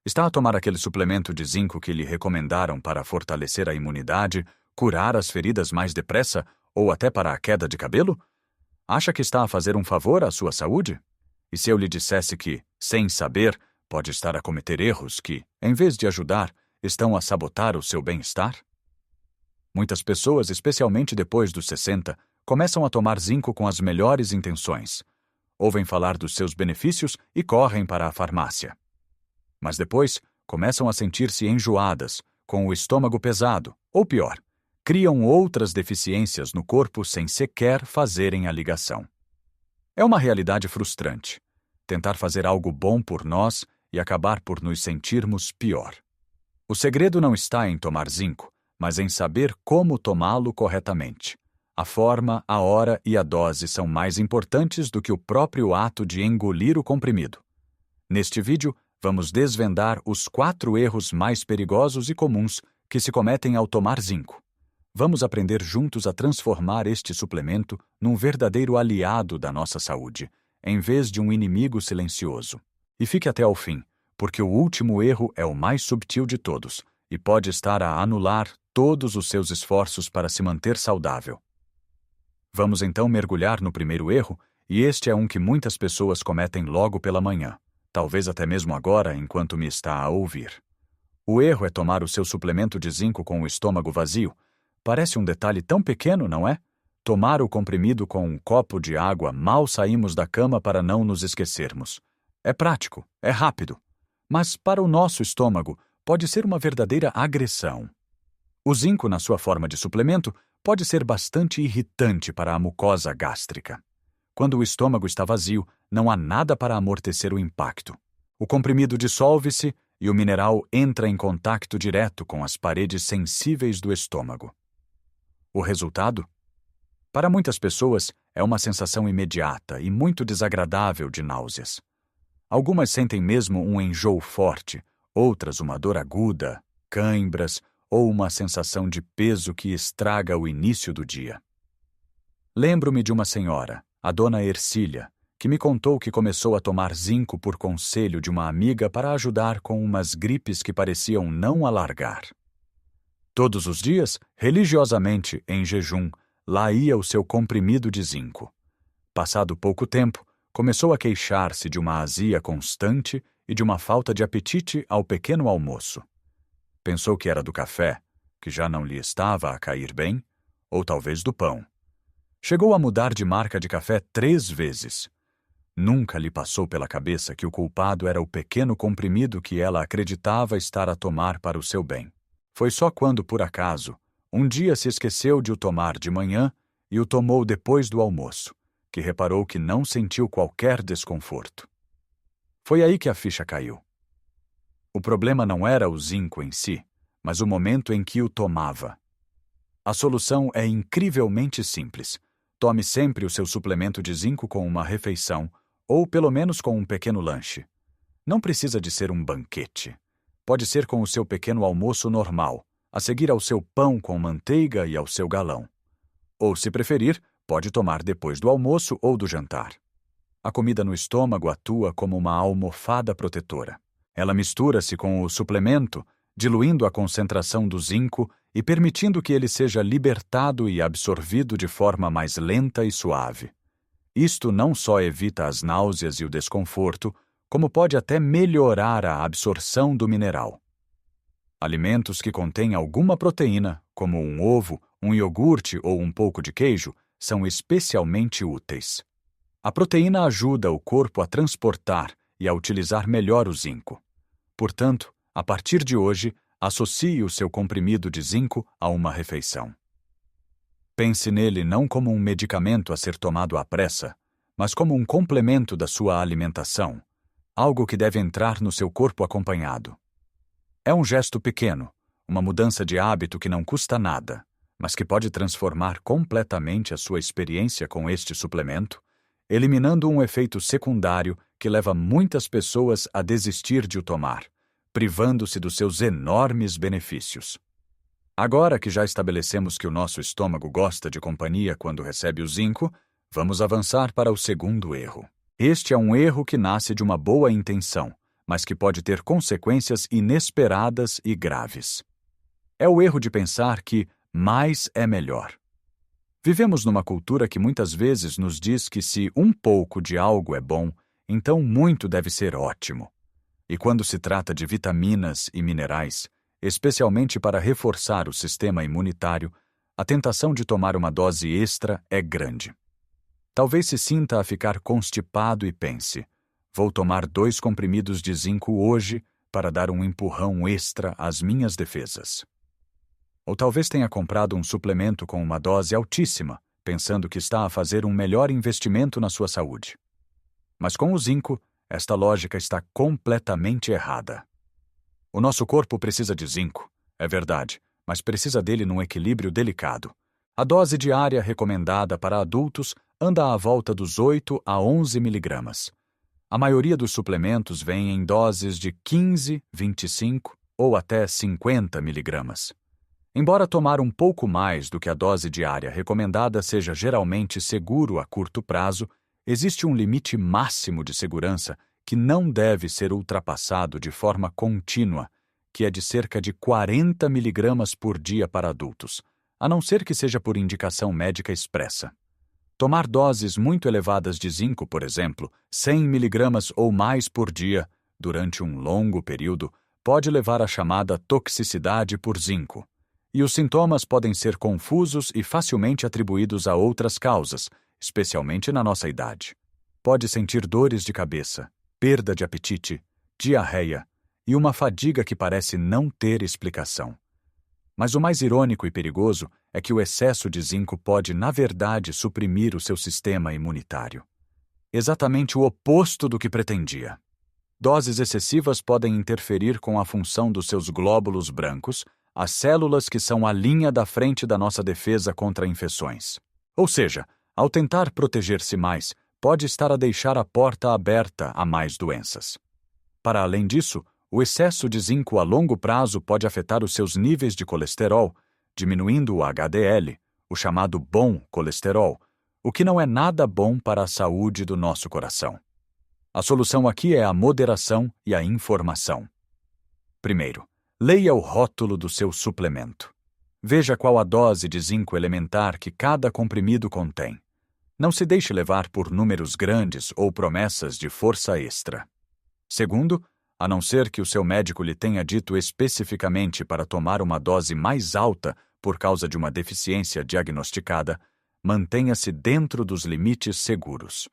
Está a tomar aquele suplemento de zinco que lhe recomendaram para fortalecer a imunidade, curar as feridas mais depressa ou até para a queda de cabelo? Acha que está a fazer um favor à sua saúde? E se eu lhe dissesse que, sem saber, pode estar a cometer erros que, em vez de ajudar, estão a sabotar o seu bem-estar? Muitas pessoas, especialmente depois dos 60, começam a tomar zinco com as melhores intenções. Ouvem falar dos seus benefícios e correm para a farmácia. Mas depois, começam a sentir-se enjoadas, com o estômago pesado, ou pior, criam outras deficiências no corpo sem sequer fazerem a ligação. É uma realidade frustrante. Tentar fazer algo bom por nós e acabar por nos sentirmos pior. O segredo não está em tomar zinco, mas em saber como tomá-lo corretamente. A forma, a hora e a dose são mais importantes do que o próprio ato de engolir o comprimido. Neste vídeo, vamos desvendar os 4 erros mais perigosos e comuns que se cometem ao tomar zinco. Vamos aprender juntos a transformar este suplemento num verdadeiro aliado da nossa saúde, em vez de um inimigo silencioso. E fique até ao fim, porque o último erro é o mais subtil de todos e pode estar a anular todos os seus esforços para se manter saudável. Vamos então mergulhar no primeiro erro, e este é um que muitas pessoas cometem logo pela manhã, talvez até mesmo agora enquanto me está a ouvir. O erro é tomar o seu suplemento de zinco com o estômago vazio. Parece um detalhe tão pequeno, não é? Tomar o comprimido com um copo de água mal saímos da cama para não nos esquecermos. É prático, é rápido. Mas para o nosso estômago pode ser uma verdadeira agressão. O zinco, na sua forma de suplemento, pode ser bastante irritante para a mucosa gástrica. Quando o estômago está vazio, não há nada para amortecer o impacto. O comprimido dissolve-se e o mineral entra em contato direto com as paredes sensíveis do estômago. O resultado? Para muitas pessoas, é uma sensação imediata e muito desagradável de náuseas. Algumas sentem mesmo um enjoo forte, outras uma dor aguda, cãibras ou uma sensação de peso que estraga o início do dia. Lembro-me de uma senhora, a dona Ercília, que me contou que começou a tomar zinco por conselho de uma amiga para ajudar com umas gripes que pareciam não alargar. Todos os dias, religiosamente, em jejum, lá ia o seu comprimido de zinco. Passado pouco tempo, começou a queixar-se de uma azia constante e de uma falta de apetite ao pequeno almoço. Pensou que era do café, que já não lhe estava a cair bem, ou talvez do pão. Chegou a mudar de marca de café 3 vezes. Nunca lhe passou pela cabeça que o culpado era o pequeno comprimido que ela acreditava estar a tomar para o seu bem. Foi só quando, por acaso, um dia se esqueceu de o tomar de manhã e o tomou depois do almoço, que reparou que não sentiu qualquer desconforto. Foi aí que a ficha caiu. O problema não era o zinco em si, mas o momento em que o tomava. A solução é incrivelmente simples. Tome sempre o seu suplemento de zinco com uma refeição, ou pelo menos com um pequeno lanche. Não precisa de ser um banquete. Pode ser com o seu pequeno almoço normal, a seguir ao seu pão com manteiga e ao seu galão. Ou, se preferir, pode tomar depois do almoço ou do jantar. A comida no estômago atua como uma almofada protetora. Ela mistura-se com o suplemento, diluindo a concentração do zinco e permitindo que ele seja libertado e absorvido de forma mais lenta e suave. Isto não só evita as náuseas e o desconforto, como pode até melhorar a absorção do mineral. Alimentos que contêm alguma proteína, como um ovo, um iogurte ou um pouco de queijo, são especialmente úteis. A proteína ajuda o corpo a transportar e a utilizar melhor o zinco. Portanto, a partir de hoje, associe o seu comprimido de zinco a uma refeição. Pense nele não como um medicamento a ser tomado à pressa, mas como um complemento da sua alimentação, algo que deve entrar no seu corpo acompanhado. É um gesto pequeno, uma mudança de hábito que não custa nada, mas que pode transformar completamente a sua experiência com este suplemento, eliminando um efeito secundário que leva muitas pessoas a desistir de o tomar, privando-se dos seus enormes benefícios. Agora que já estabelecemos que o nosso estômago gosta de companhia quando recebe o zinco, vamos avançar para o segundo erro. Este é um erro que nasce de uma boa intenção, mas que pode ter consequências inesperadas e graves. É o erro de pensar que mais é melhor. Vivemos numa cultura que muitas vezes nos diz que se um pouco de algo é bom, então muito deve ser ótimo. E quando se trata de vitaminas e minerais, especialmente para reforçar o sistema imunitário, a tentação de tomar uma dose extra é grande. Talvez se sinta a ficar constipado e pense: vou tomar 2 comprimidos de zinco hoje para dar um empurrão extra às minhas defesas. Ou talvez tenha comprado um suplemento com uma dose altíssima, pensando que está a fazer um melhor investimento na sua saúde. Mas com o zinco, esta lógica está completamente errada. O nosso corpo precisa de zinco, é verdade, mas precisa dele num equilíbrio delicado. A dose diária recomendada para adultos anda à volta dos 8 a 11 miligramas. A maioria dos suplementos vem em doses de 15, 25 ou até 50 miligramas. Embora tomar um pouco mais do que a dose diária recomendada seja geralmente seguro a curto prazo, existe um limite máximo de segurança que não deve ser ultrapassado de forma contínua, que é de cerca de 40 miligramas por dia para adultos, a não ser que seja por indicação médica expressa. Tomar doses muito elevadas de zinco, por exemplo, 100 miligramas ou mais por dia, durante um longo período, pode levar à chamada toxicidade por zinco. E os sintomas podem ser confusos e facilmente atribuídos a outras causas, especialmente na nossa idade. Pode sentir dores de cabeça, perda de apetite, diarreia e uma fadiga que parece não ter explicação. Mas o mais irônico e perigoso é que o excesso de zinco pode, na verdade, suprimir o seu sistema imunitário. Exatamente o oposto do que pretendia. Doses excessivas podem interferir com a função dos seus glóbulos brancos, as células que são a linha da frente da nossa defesa contra infecções. Ou seja, ao tentar proteger-se mais, pode estar a deixar a porta aberta a mais doenças. Para além disso, o excesso de zinco a longo prazo pode afetar os seus níveis de colesterol, diminuindo o HDL, o chamado bom colesterol, o que não é nada bom para a saúde do nosso coração. A solução aqui é a moderação e a informação. Primeiro, leia o rótulo do seu suplemento. Veja qual a dose de zinco elementar que cada comprimido contém. Não se deixe levar por números grandes ou promessas de força extra. Segundo, a não ser que o seu médico lhe tenha dito especificamente para tomar uma dose mais alta por causa de uma deficiência diagnosticada, mantenha-se dentro dos limites seguros.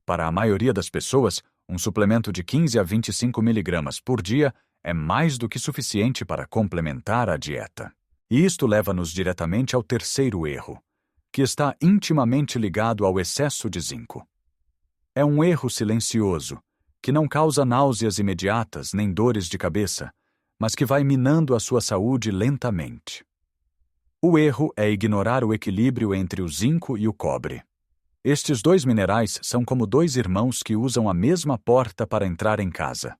Para a maioria das pessoas, um suplemento de 15 a 25 miligramas por dia é mais do que suficiente para complementar a dieta. E isto leva-nos diretamente ao terceiro erro, que está intimamente ligado ao excesso de zinco. É um erro silencioso, que não causa náuseas imediatas nem dores de cabeça, mas que vai minando a sua saúde lentamente. O erro é ignorar o equilíbrio entre o zinco e o cobre. Estes 2 minerais são como 2 irmãos que usam a mesma porta para entrar em casa.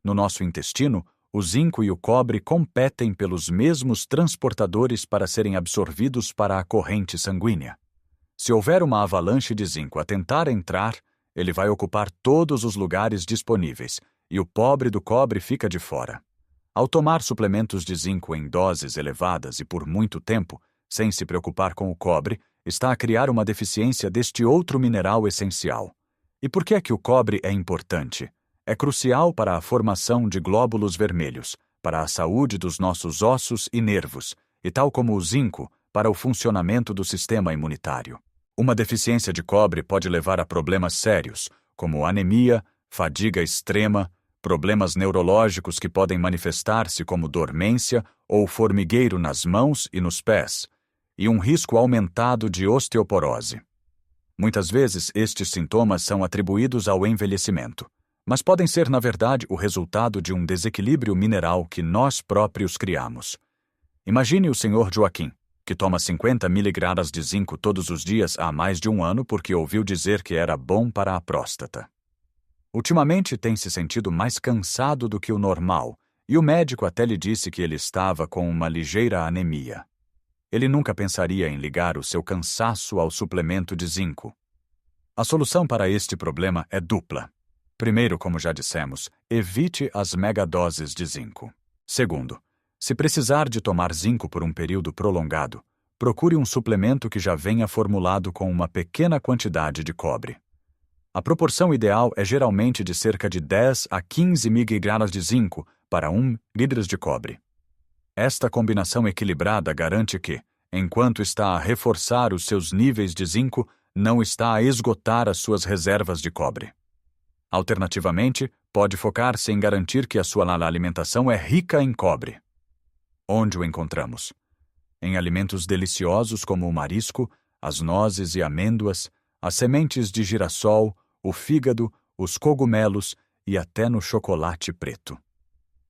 No nosso intestino, o zinco e o cobre competem pelos mesmos transportadores para serem absorvidos para a corrente sanguínea. Se houver uma avalanche de zinco a tentar entrar, ele vai ocupar todos os lugares disponíveis, e o pobre do cobre fica de fora. Ao tomar suplementos de zinco em doses elevadas e por muito tempo, sem se preocupar com o cobre, está a criar uma deficiência deste outro mineral essencial. E por que é que o cobre é importante? É crucial para a formação de glóbulos vermelhos, para a saúde dos nossos ossos e nervos, e tal como o zinco, para o funcionamento do sistema imunitário. Uma deficiência de cobre pode levar a problemas sérios, como anemia, fadiga extrema, problemas neurológicos que podem manifestar-se como dormência ou formigueiro nas mãos e nos pés, e um risco aumentado de osteoporose. Muitas vezes, estes sintomas são atribuídos ao envelhecimento, mas podem ser, na verdade, o resultado de um desequilíbrio mineral que nós próprios criamos. Imagine o Sr. Joaquim, que toma 50 miligramas de zinco todos os dias há mais de 1 ano porque ouviu dizer que era bom para a próstata. Ultimamente tem se sentido mais cansado do que o normal, e o médico até lhe disse que ele estava com uma ligeira anemia. Ele nunca pensaria em ligar o seu cansaço ao suplemento de zinco. A solução para este problema é dupla. Primeiro, como já dissemos, evite as megadoses de zinco. Segundo, se precisar de tomar zinco por um período prolongado, procure um suplemento que já venha formulado com uma pequena quantidade de cobre. A proporção ideal é geralmente de cerca de 10 a 15 mg de zinco para 1 litro de cobre. Esta combinação equilibrada garante que, enquanto está a reforçar os seus níveis de zinco, não está a esgotar as suas reservas de cobre. Alternativamente, pode focar-se em garantir que a sua alimentação é rica em cobre. Onde o encontramos? Em alimentos deliciosos como o marisco, as nozes e amêndoas, as sementes de girassol, o fígado, os cogumelos e até no chocolate preto.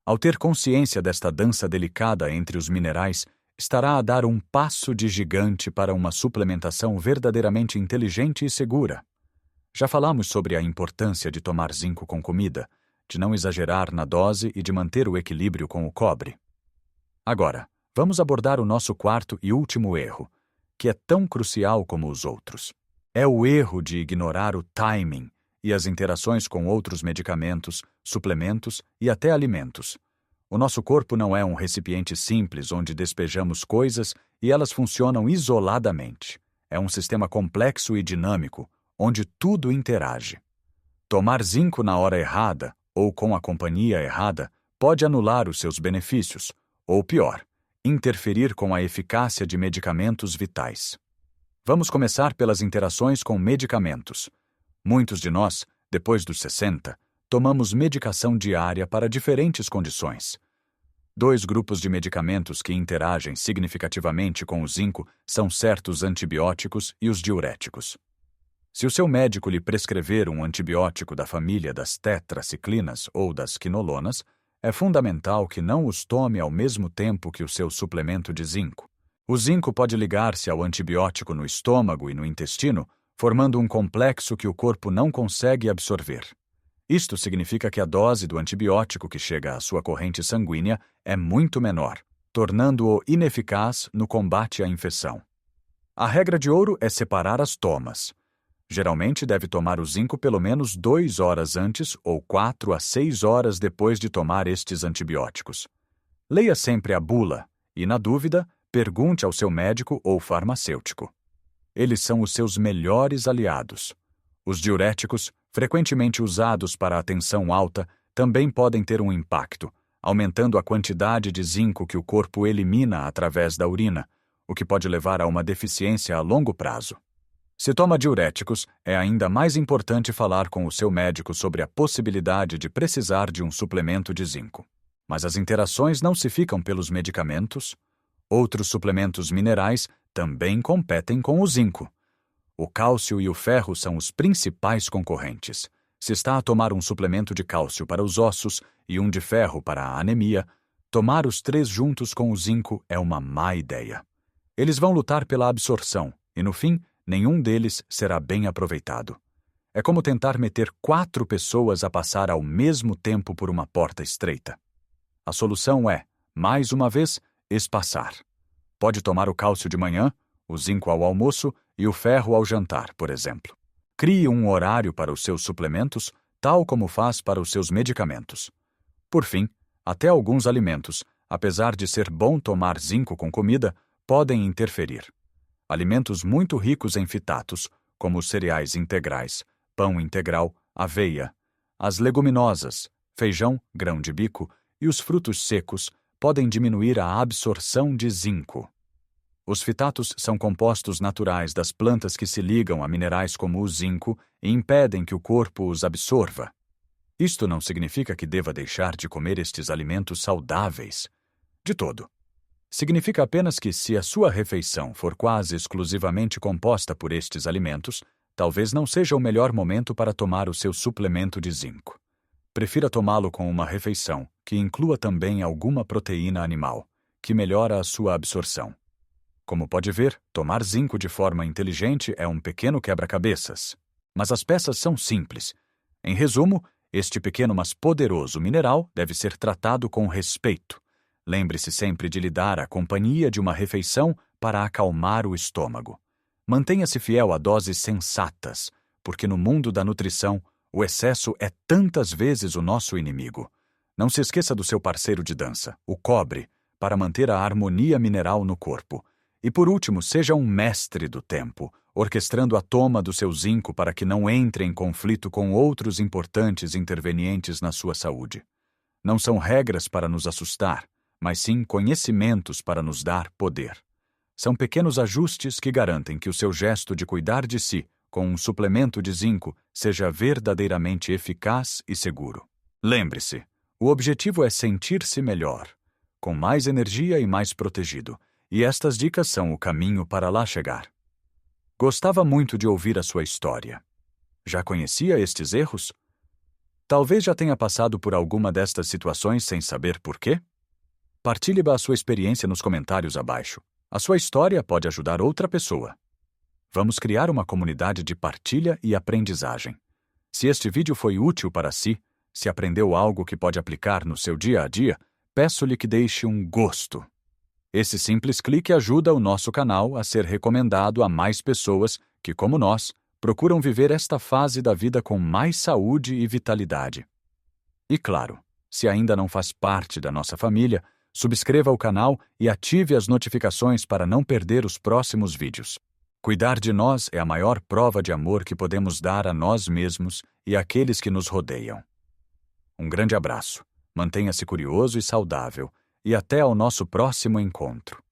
Ao ter consciência desta dança delicada entre os minerais, estará a dar um passo de gigante para uma suplementação verdadeiramente inteligente e segura. Já falamos sobre a importância de tomar zinco com comida, de não exagerar na dose e de manter o equilíbrio com o cobre. Agora, vamos abordar o nosso quarto e último erro, que é tão crucial como os outros. É o erro de ignorar o timing e as interações com outros medicamentos, suplementos e até alimentos. O nosso corpo não é um recipiente simples onde despejamos coisas e elas funcionam isoladamente. É um sistema complexo e dinâmico, onde tudo interage. Tomar zinco na hora errada ou com a companhia errada pode anular os seus benefícios, ou pior, interferir com a eficácia de medicamentos vitais. Vamos começar pelas interações com medicamentos. Muitos de nós, depois dos 60, tomamos medicação diária para diferentes condições. 2 grupos de medicamentos que interagem significativamente com o zinco são certos antibióticos e os diuréticos. Se o seu médico lhe prescrever um antibiótico da família das tetraciclinas ou das quinolonas, é fundamental que não os tome ao mesmo tempo que o seu suplemento de zinco. O zinco pode ligar-se ao antibiótico no estômago e no intestino, formando um complexo que o corpo não consegue absorver. Isto significa que a dose do antibiótico que chega à sua corrente sanguínea é muito menor, tornando-o ineficaz no combate à infecção. A regra de ouro é separar as tomas. Geralmente deve tomar o zinco pelo menos 2 horas antes ou 4 a 6 horas depois de tomar estes antibióticos. Leia sempre a bula e, na dúvida, pergunte ao seu médico ou farmacêutico. Eles são os seus melhores aliados. Os diuréticos, frequentemente usados para a tensão alta, também podem ter um impacto, aumentando a quantidade de zinco que o corpo elimina através da urina, o que pode levar a uma deficiência a longo prazo. Se toma diuréticos, é ainda mais importante falar com o seu médico sobre a possibilidade de precisar de um suplemento de zinco. Mas as interações não se ficam pelos medicamentos. Outros suplementos minerais também competem com o zinco. O cálcio e o ferro são os principais concorrentes. Se está a tomar um suplemento de cálcio para os ossos e um de ferro para a anemia, tomar os 3 juntos com o zinco é uma má ideia. Eles vão lutar pela absorção e, no fim, nenhum deles será bem aproveitado. É como tentar meter 4 pessoas a passar ao mesmo tempo por uma porta estreita. A solução é, mais uma vez, espaçar. Pode tomar o cálcio de manhã, o zinco ao almoço e o ferro ao jantar, por exemplo. Crie um horário para os seus suplementos, tal como faz para os seus medicamentos. Por fim, até alguns alimentos, apesar de ser bom tomar zinco com comida, podem interferir. Alimentos muito ricos em fitatos, como os cereais integrais, pão integral, aveia, as leguminosas, feijão, grão de bico e os frutos secos podem diminuir a absorção de zinco. Os fitatos são compostos naturais das plantas que se ligam a minerais como o zinco e impedem que o corpo os absorva. Isto não significa que deva deixar de comer estes alimentos saudáveis. De todo. Significa apenas que, se a sua refeição for quase exclusivamente composta por estes alimentos, talvez não seja o melhor momento para tomar o seu suplemento de zinco. Prefira tomá-lo com uma refeição que inclua também alguma proteína animal, que melhora a sua absorção. Como pode ver, tomar zinco de forma inteligente é um pequeno quebra-cabeças. Mas as peças são simples. Em resumo, este pequeno mas poderoso mineral deve ser tratado com respeito. Lembre-se sempre de lhe dar a companhia de uma refeição para acalmar o estômago. Mantenha-se fiel a doses sensatas, porque no mundo da nutrição, O excesso é tantas vezes o nosso inimigo. Não se esqueça do seu parceiro de dança, o cobre, para manter a harmonia mineral no corpo. E por último, seja um mestre do tempo, orquestrando a toma do seu zinco para que não entre em conflito com outros importantes intervenientes na sua saúde. Não são regras para nos assustar, mas sim conhecimentos para nos dar poder. São pequenos ajustes que garantem que o seu gesto de cuidar de si com um suplemento de zinco seja verdadeiramente eficaz e seguro. Lembre-se, o objetivo é sentir-se melhor, com mais energia e mais protegido, e estas dicas são o caminho para lá chegar. Gostava muito de ouvir a sua história. Já conhecia estes erros? Talvez já tenha passado por alguma destas situações sem saber por quê? Partilhe a sua experiência nos comentários abaixo. A sua história pode ajudar outra pessoa. Vamos criar uma comunidade de partilha e aprendizagem. Se este vídeo foi útil para si, se aprendeu algo que pode aplicar no seu dia a dia, peço-lhe que deixe um gosto. Esse simples clique ajuda o nosso canal a ser recomendado a mais pessoas que, como nós, procuram viver esta fase da vida com mais saúde e vitalidade. E claro, se ainda não faz parte da nossa família, subscreva o canal e ative as notificações para não perder os próximos vídeos. Cuidar de nós é a maior prova de amor que podemos dar a nós mesmos e àqueles que nos rodeiam. Um grande abraço, mantenha-se curioso e saudável, e até ao nosso próximo encontro.